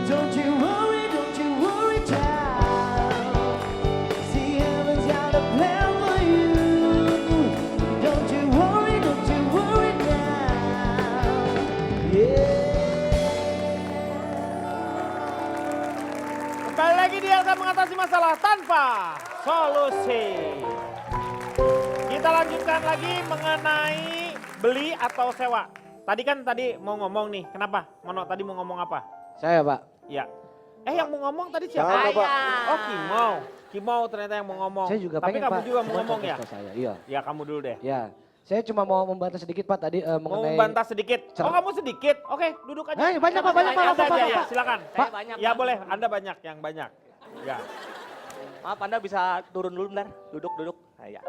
Don't you worry, child. See, heaven's got a plan for you. Don't you worry now. Kembali lagi di Elsa mengatasi masalah tanpa solusi. Kita lanjutkan lagi mengenai beli atau sewa. Tadi mau ngomong nih, kenapa? Mono tadi mau ngomong apa? Saya Pak. Ya. Yang mau ngomong tadi siapa? Saya, Pak. Oh Kimau. Kimau ternyata yang mau ngomong. Saya juga Tapi pengen kamu Pak. juga mau Bukan ngomong ya? kontes saya, iya. Ya kamu dulu deh. Ya, saya cuma mau membantah sedikit Pak tadi Mau mengenai... membantah sedikit? Cer- Oh kamu sedikit? Oke duduk aja. Banyak Pak, banyak Pak, Ada Pak, aja Pak, ya, Pak. silakan. Saya banyak, Ya Pak. boleh, Anda banyak yang banyak. Ya. Maaf, Anda bisa turun dulu bentar. Duduk. Nah, ya.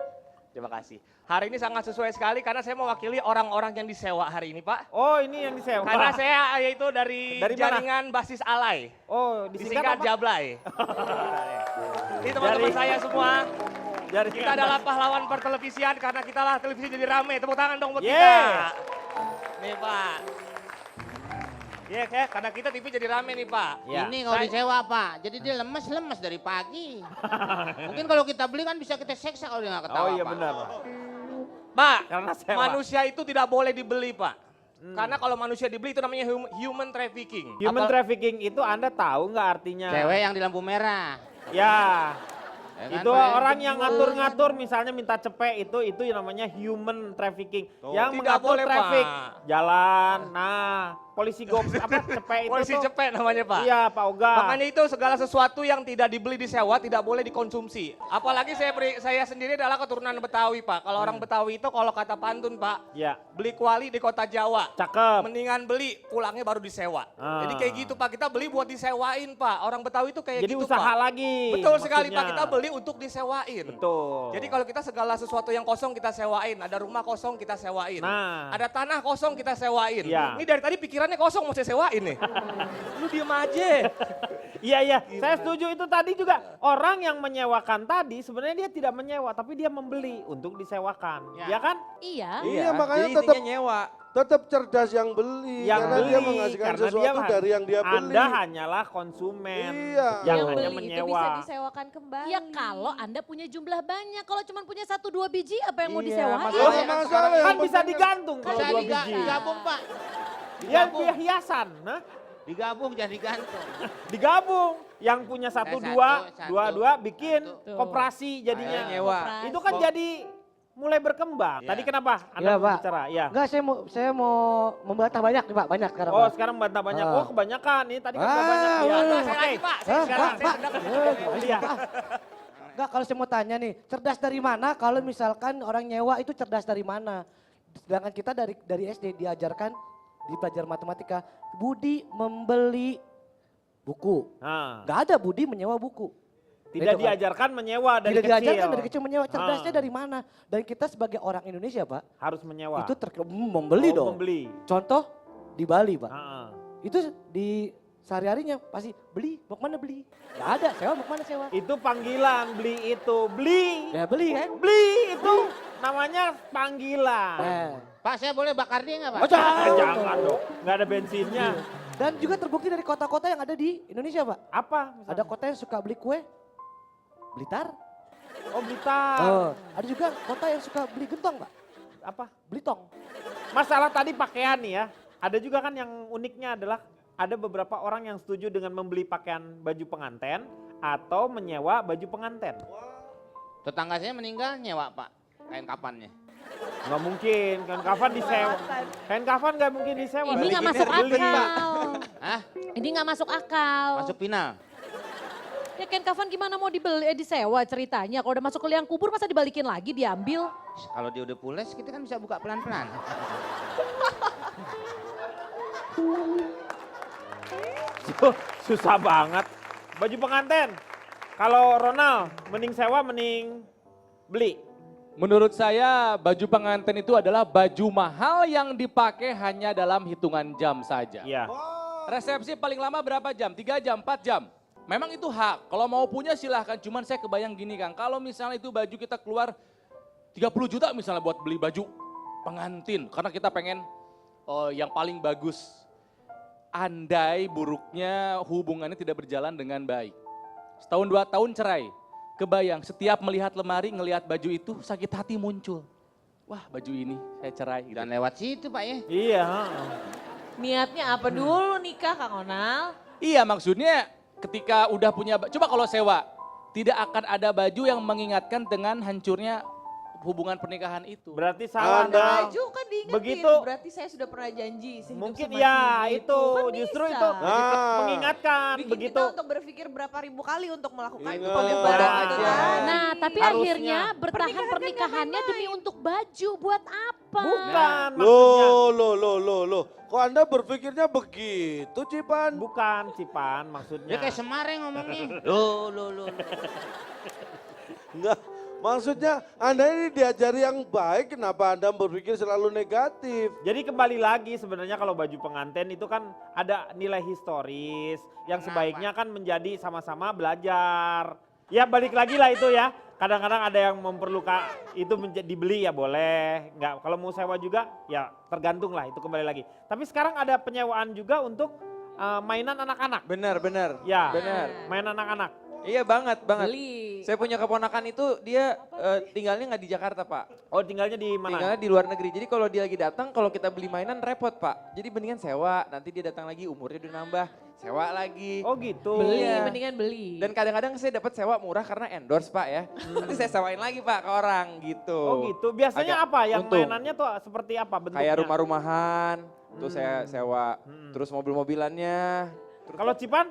Terima kasih. Hari ini sangat sesuai sekali karena saya mewakili orang-orang yang disewa hari ini, Pak. Oh ini yang disewa. Karena saya yaitu dari Dari mana? jaringan basis alay. Oh Disingkat apa? Jablay. Ini teman-teman Dari- saya semua. Jaringan Kita adalah pahlawan pertelevisian karena kita lah televisi jadi rame. Tepuk tangan dong buat Yes. kita. Nih, Pak. Iya, karena kita TV jadi rame nih, Pak. Ya. Ini kalau Saya- disewa Pak, jadi dia lemes dari pagi. Mungkin kalau kita beli kan bisa kita seksa kalau dia nggak ketawa Oh iya Pak. benar. Pak, Karena sewa. manusia itu tidak boleh dibeli, Pak. Karena kalau manusia dibeli itu namanya human trafficking. Human Apa- trafficking itu Anda tahu nggak artinya? Cewek yang di lampu merah. Ya. Ya kan, Itu Pak? orang yang ngatur-ngatur misalnya minta cepet itu namanya human trafficking. Tuh, yang tidak mengatur boleh, traffic Pak. jalan. Nah, polisi apa cepet itu Polisi tuh. cepet namanya, Pak. Iya, Pak Oga. Makanya itu segala sesuatu yang tidak dibeli disewa tidak boleh dikonsumsi. Apalagi saya sendiri adalah keturunan Betawi, Pak. Kalau orang Betawi itu kalau kata pantun, Pak, Ya, beli kuali di kota Jawa. cakep. Mendingan beli, pulangnya baru disewa. Ah. Jadi kayak gitu, Pak. Kita beli buat disewain, Pak. Orang Betawi itu kayak Jadi gitu, usaha Pak. lagi. Betul sekali, maksudnya. Pak. Kita beli untuk disewain. Betul. Jadi kalau kita segala sesuatu yang kosong kita sewain, ada rumah kosong kita sewain, Nah. ada tanah kosong kita sewain. Iya. Ini dari tadi pikirannya kosong mau saya sewain nih. Lu diem aja. Iya, saya setuju itu tadi juga. Orang yang menyewakan tadi sebenarnya dia tidak menyewa, tapi dia membeli untuk disewakan. Ya. Ya kan? Iya. Iya, makanya jadi tetap intinya nyewa. tetap cerdas yang beli Yang karena beli, dia menghasilkan karena sesuatu dia- dari yang dia beli. Anda hanyalah konsumen Iya. yang Yang hanya beli itu menyewa. bisa disewakan kembali. Ya kalau Anda punya jumlah banyak. Kalau cuma punya 1-2 biji apa yang mau Iya, disewain? Oh, masalahnya nggak masalah Kan yang bisa penting digantung Bisa kalau 2 biji. digabung Pak. Ya hiasan, nah, Digabung jadi gantung. digabung. Yang punya satu, Satu, dua, satu, dua bikin satu. koperasi jadinya. Ayo nyewa. Koperasi. Itu kan jadi mulai berkembang. Iya. Tadi kenapa Anda Iya, mau Pak. bicara? Ya. Enggak, saya mau membantah banyak nih Pak, banyak sekarang Oh Pak. sekarang bantah banyak. Ah. Oh kebanyakan nih tadi kan nggak Ah, banyak. Ya. wah. Saya Oke. lagi, Pak. Saya Hah, sekarang Pak, saya Pak. hendak Iya. Enggak, kalau saya mau tanya nih, cerdas dari mana kalau misalkan orang nyewa itu cerdas dari mana? Sedangkan kita dari SD diajarkan di pelajaran matematika, budi membeli buku. Nah, Enggak ada budi menyewa buku. tidak Itu, Pak. diajarkan menyewa dari Tidak kecil. diajarkan dari kecil menyewa, cerdasnya Ah. dari mana? Dan kita sebagai orang Indonesia Pak, Harus menyewa. itu membeli Oh, dong. Membeli. Contoh di Bali Pak, Ah. itu di sehari-harinya pasti beli, mau kemana beli? Gak ada, sewa mau kemana sewa? Itu panggilan beli itu. Beli. Ya beli kan? Beli itu namanya panggilan. Nah. Pak saya boleh bakar dia nggak Pak? Oh, jangan. Jangan dong. Nggak ada bensinnya. Dan juga terbukti dari kota-kota yang ada di Indonesia Pak. Apa? misalnya? Ada kota yang suka beli kue, Blitar. Oh Blitar. Oh, ada juga kota yang suka beli gentong Pak, Apa? Blitong. Masalah tadi pakaian nih ya. Ada juga kan yang uniknya adalah ada beberapa orang yang setuju dengan membeli pakaian baju pengantin atau menyewa baju pengantin. Tetangga saya meninggal nyewa Pak kain kapannya. Nggak mungkin, kain kafan disewa. Kain kafan nggak mungkin disewa. Ini nggak masuk Beli. akal. Hah? Ini nggak masuk akal. Masuk final. Ya kain kafan gimana mau dibeli, disewa ceritanya. Kalau udah masuk ke liang kubur masa dibalikin lagi, diambil. Kalau dia udah pules kita kan bisa buka pelan-pelan. Susah banget. Baju pengantin. Kalau Ronald, mending sewa, mending beli. Menurut saya baju pengantin itu adalah baju mahal yang dipakai hanya dalam hitungan jam saja. Iya. Resepsi paling lama berapa jam? 3 jam, 4 jam. Memang itu hak, kalau mau punya silahkan. Cuman saya kebayang gini Kang, kalau misalnya itu baju kita keluar 30 juta misalnya buat beli baju pengantin. Karena kita pengen yang paling bagus. andai buruknya hubungannya tidak berjalan dengan baik. Setahun 2 tahun cerai. Kebayang setiap melihat lemari, ngelihat baju itu sakit hati muncul. Wah baju ini saya cerai. Gitu. Dan lewat situ Pak ya. Iya. Niatnya apa dulu nikah Kang Onal? Iya maksudnya ketika udah punya, coba kalau sewa, tidak akan ada baju yang mengingatkan dengan hancurnya hubungan pernikahan itu. Berarti salah Anda- dong. Baju kan diingetin, Begitu. berarti saya sudah pernah janji sehidup Mungkin semati ya itu. itu Kan justru bisa. itu Nah. mengingatkan Bikin begitu. kita untuk berpikir berapa ribu kali untuk melakukan Ingat. itu daripada Nah. itu tadi. Nah, tapi Harusnya. akhirnya bertahan Pernikahan kan pernikahannya nggak demi untuk baju. Buat apa? Bukan maksudnya. Loh. Kok Anda berpikirnya begitu, Cipan? Bukan Cipan maksudnya. Dia kayak Semarang ngomongnya. Loh. Enggak. Maksudnya Anda ini diajari yang baik, kenapa Anda berpikir selalu negatif? Jadi kembali lagi sebenarnya kalau baju pengantin itu kan ada nilai historis yang sebaiknya kan menjadi sama-sama belajar. Ya balik lagi lah itu ya. Kadang-kadang ada yang memerlukan itu dibeli ya boleh. Nggak, kalau mau sewa juga ya tergantung lah itu kembali lagi. Tapi sekarang ada penyewaan juga untuk mainan anak-anak. Benar. Ya, Benar. mainan anak-anak. Iya banget. Beli. Saya punya keponakan itu dia tinggalnya nggak di Jakarta Pak. Oh tinggalnya di mana? Tinggalnya di luar negeri. Jadi kalau dia lagi datang, kalau kita beli mainan repot Pak. Jadi mendingan sewa, nanti dia datang lagi umurnya udah nambah, sewa lagi. Oh gitu. Beli, Iya. mendingan beli. Dan kadang-kadang saya dapat sewa murah karena endorse Pak ya. Nanti saya sewain lagi Pak ke orang gitu. Oh gitu. Biasanya Agak apa yang untung. mainannya tuh seperti apa bentuknya? Kayak rumah-rumahan, tuh saya sewa. Terus mobil-mobilannya, terus Kalau Cipan?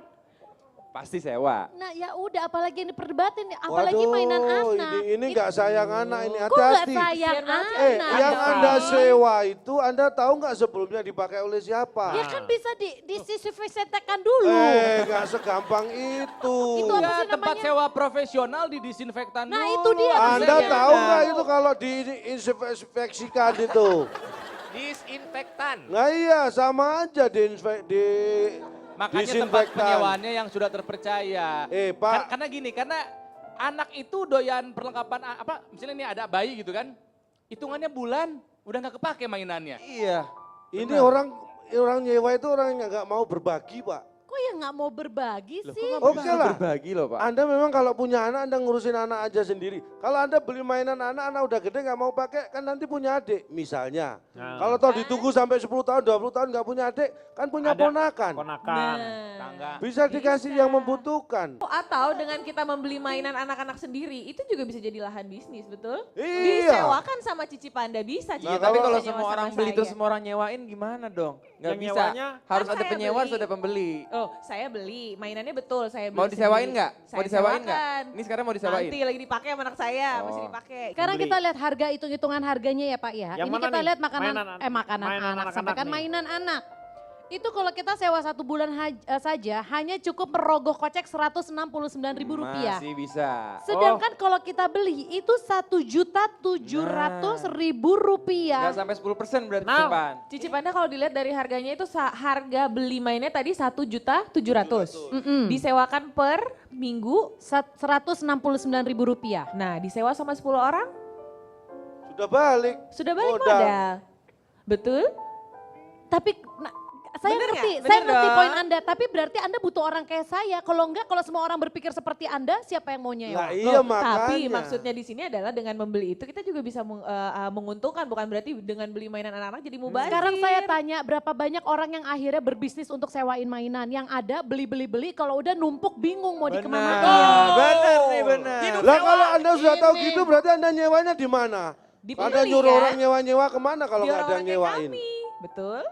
pasti sewa. Nah ya udah apalagi yang diperdebatin, apalagi mainan anak. ini nggak sayang anak, ini Kok nggak hati-hati. sayang Biar anak? Yang Ada. Anda sewa itu, Anda tahu nggak sebelumnya dipakai oleh siapa? Ya kan bisa disinfektan dulu. Nggak segampang itu. Itu apa Ya, sih tempat namanya? sewa profesional didisinfektan Nah, dulu. itu dia. Anda maksudnya. tahu nggak itu kalau diinfeksikan itu? Disinfektan. Nah iya, sama aja Makanya tempat disinfektan. penyewaannya yang sudah terpercaya. Pak. Karena gini, karena anak itu doyan perlengkapan apa? Misalnya ini ada bayi gitu kan, hitungannya bulan udah nggak kepake mainannya. Iya. Ini orang nyewa itu orang yang nggak mau berbagi, Pak. Kok ya nggak mau berbagi sih? Oke lah. Berbagi loh Pak. Anda memang kalau punya anak, Anda ngurusin anak aja sendiri. Kalau Anda beli mainan anak udah gede nggak mau pakai, kan nanti punya adik misalnya. Nah. Kalau toh ditunggu sampai 10 tahun, 20 tahun nggak punya adik, kan punya Ada ponakan. Ponakan. Tangga. Bisa dikasih yang membutuhkan. Atau dengan kita membeli mainan anak-anak sendiri, itu juga bisa jadi lahan bisnis, betul? Iya. Disewakan sama Cici Panda bisa. Iya, Cici tapi Panda kalau bisa semua nyewa orang sama beli terus saya. semua orang nyewain gimana dong? Nggak Yang bisa. nyewanya, Harus kan ada saya penyewa, harus beli. ada pembeli. Oh, saya beli. Mainannya betul, saya beli Mau disewain sendiri. nggak? Mau Saya disewain nggak? sewakan. Ini sekarang mau disewain? Nanti lagi dipakai sama anak saya, masih Oh. dipakai. Sekarang Beli. kita lihat harga, hitung-hitungan harganya ya Pak ya. Yang Ini mana kita nih? lihat makanan, Mainan makanan mainan anak, anak-anak sampaikan nih. mainan anak. Itu kalau kita sewa 1 bulan saja hanya cukup merogoh kocek Rp169.000. Masih bisa. Sedangkan kalau kita beli itu Rp1.700.000. Nggak sampai 10% berarti Nah. Cipan. Cici Panda kalau dilihat dari harganya itu harga beli mainnya tadi 1.700.000. Disewakan per minggu. Rp169.000. Nah, disewa sama 10 orang Sudah balik. sudah balik Modal. modal. Betul? Tapi saya Bener ngerti, nggak? saya Bener ngerti dong. poin Anda. Tapi berarti Anda butuh orang kayak saya. Kalau enggak, kalau semua orang berpikir seperti Anda, siapa yang mau nyewa? Nah iya Loh, makanya. Tapi maksudnya di sini adalah dengan membeli itu kita juga bisa menguntungkan, bukan berarti dengan beli mainan anak-anak jadi mubazir. Sekarang saya tanya, berapa banyak orang yang akhirnya berbisnis untuk sewain mainan? Yang ada beli-beli-beli, kalau udah numpuk bingung mau dikemanain. Benar nih benar. Lah kalau Anda sudah tahu Ini. gitu berarti Anda nyewanya di mana? Di Anda pembeli, nyuruh kan? orang nyewa-nyewa kemana kalau Di nggak ada yang orang-orang kayak nyewain? kami. Betul?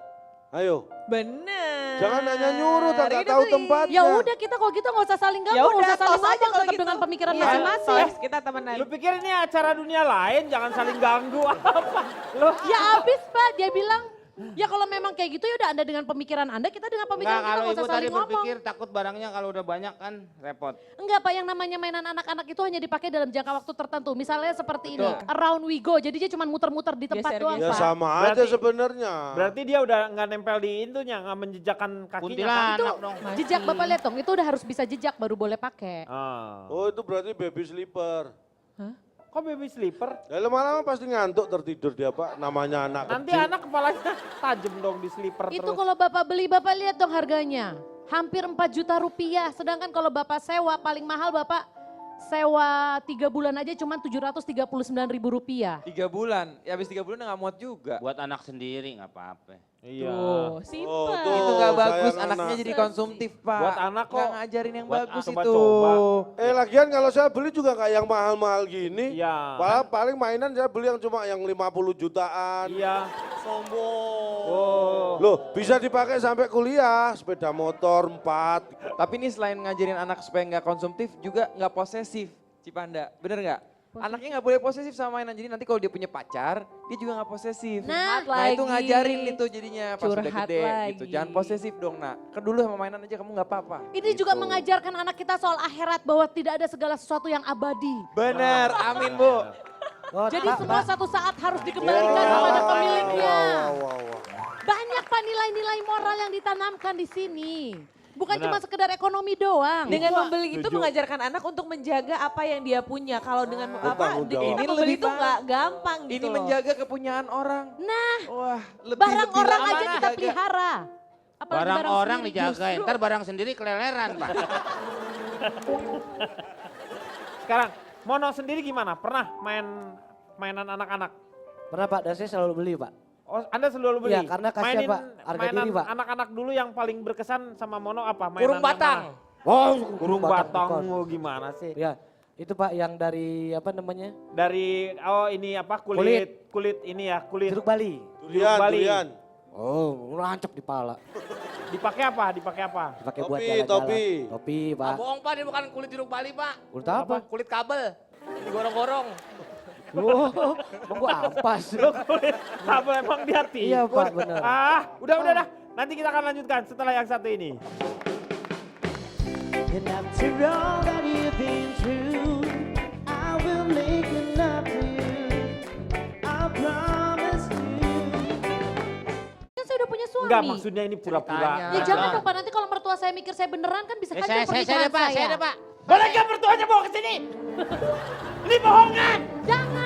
Ayo, Bener. jangan hanya nyuruh, tak Itu tahu tuh tempatnya. Ya udah kita kalau gitu nggak usah saling Ya ganggu, nggak udah, usah saling tos aja ngomong, kalau tetap gitu. dengan pemikiran Iya, masing-masing. tos, kita temenan. Lu pikir ini acara dunia lain, jangan saling ganggu apa? Lu Ya habis Pak, dia bilang, ya kalau memang kayak gitu ya udah Anda dengan pemikiran Anda, kita dengan pemikiran Enggak, kita kalau nggak ibu usah tadi saling ngomong. berpikir takut barangnya kalau udah banyak kan repot. Enggak Pak, yang namanya mainan anak-anak itu hanya dipakai dalam jangka waktu tertentu. Misalnya seperti ini, around we go, jadi dia cuma muter-muter di tempat Geser, doang Ya Pak. sama aja Berarti- sebenarnya. berarti dia udah nggak nempel di intunya, nggak menjejakkan kakinya kan? Kuntilanak dong. Jejak Bapak lihat dong, itu udah harus bisa jejak baru boleh pakai. Ah. Oh itu berarti baby sleeper. Kok baby sleeper? Ya lama-lama pasti ngantuk tertidur dia Pak, namanya anak Nanti kecil. anak kepalanya tajam dong di sleeper Itu terus. kalau Bapak beli, Bapak lihat dong harganya. Hampir 4 juta rupiah. Sedangkan kalau Bapak sewa paling mahal Bapak sewa 3 bulan aja cuma 739 ribu rupiah. 3 bulan, ya habis 3 bulan nggak muat juga. Buat anak sendiri nggak apa-apa. Iya. Tuh, simple. tuh. Itu nggak Oh, bagus, sayang anaknya anak. jadi konsumtif Pak. Buat anak kok. Nggak ngajarin yang Buat bagus itu. coba-coba. Lagian kalau saya beli juga nggak yang mahal-mahal gini. Iya. Paling mainan saya beli yang cuma yang 50 jutaan. Iya. Sombong. Oh. Loh bisa dipakai sampai kuliah, sepeda motor 4. Tapi ini selain ngajarin anak supaya nggak konsumtif juga nggak posesif, Cipanda. Bener nggak? Anaknya nggak boleh posesif sama mainan. Jadi nanti kalau dia punya pacar, dia juga nggak posesif. Nah, Nah itu lagi. ngajarin itu jadinya pas udah Curhat gede gitu. lagi. Jangan posesif dong nak. Kedulu sama mainan aja kamu nggak apa-apa. Ini juga Gitu. mengajarkan anak kita soal akhirat bahwa tidak ada segala sesuatu yang abadi. Bener, amin Bu. Oh, Jadi Pak, semua Pak. satu saat harus dikembalikan kepada pemiliknya. Wow. Banyak Pak nilai-nilai moral yang ditanamkan di sini. Bukan Benar. cuma sekedar ekonomi doang. Dengan membeli itu mengajarkan anak untuk menjaga apa yang dia punya. Kalau dengan apa bertanggung jawab. ini Ini membeli lebih itu nggak gampang gitu. Ini loh. menjaga kepunyaan orang. Nah, Wah, barang orang lama aja kita jaga. pelihara. Apalagi Barang orang sendiri. dijaga, Justru ntar barang sendiri keleleran Pak. Sekarang, Mono sendiri gimana? Pernah mainan anak-anak? Pernah Pak, dan saya selalu beli Pak. Oh, Anda selalu beli? Iya, karena kasihan, Pak. Harga mainan diri, Pak. anak-anak dulu yang paling berkesan sama Mono apa? Kurung Mainan batang. anak-anak. Oh, Kurung batang, oh, gimana sih? Ya, itu Pak yang dari apa namanya? Dari, oh ini apa, kulit ini ya, kulit. Jeruk Bali. Durian, Bali. durian. Oh, lancep di pala. Dipakai apa? Dipakai apa? Dipakai buat Topi, jalan-jalan. topi. Topi, Ah, Pak. bohong Pak, dia bukan kulit jeruk Bali Pak. Kulit apa? Kulit kabel. Digorong-gorong. Oh, emang gua ampas. Lo kulit kabel emang dia tikus. Iya, Pak, benar. Udah dah. Nanti kita akan lanjutkan setelah yang satu ini. And after all that you've been through, I will make it up to you. I promise you. Kan saya udah punya suami. Enggak, maksudnya ini pura-pura. Ceritanya. Ya jangan dong Pak, nanti kalau mertua saya mikir saya beneran kan bisa kacau Saya pernikahan ada Pak, saya saya. ada Pak. Boleh gak mertuanya bawa ke sini? Ini bohongan. Jangan.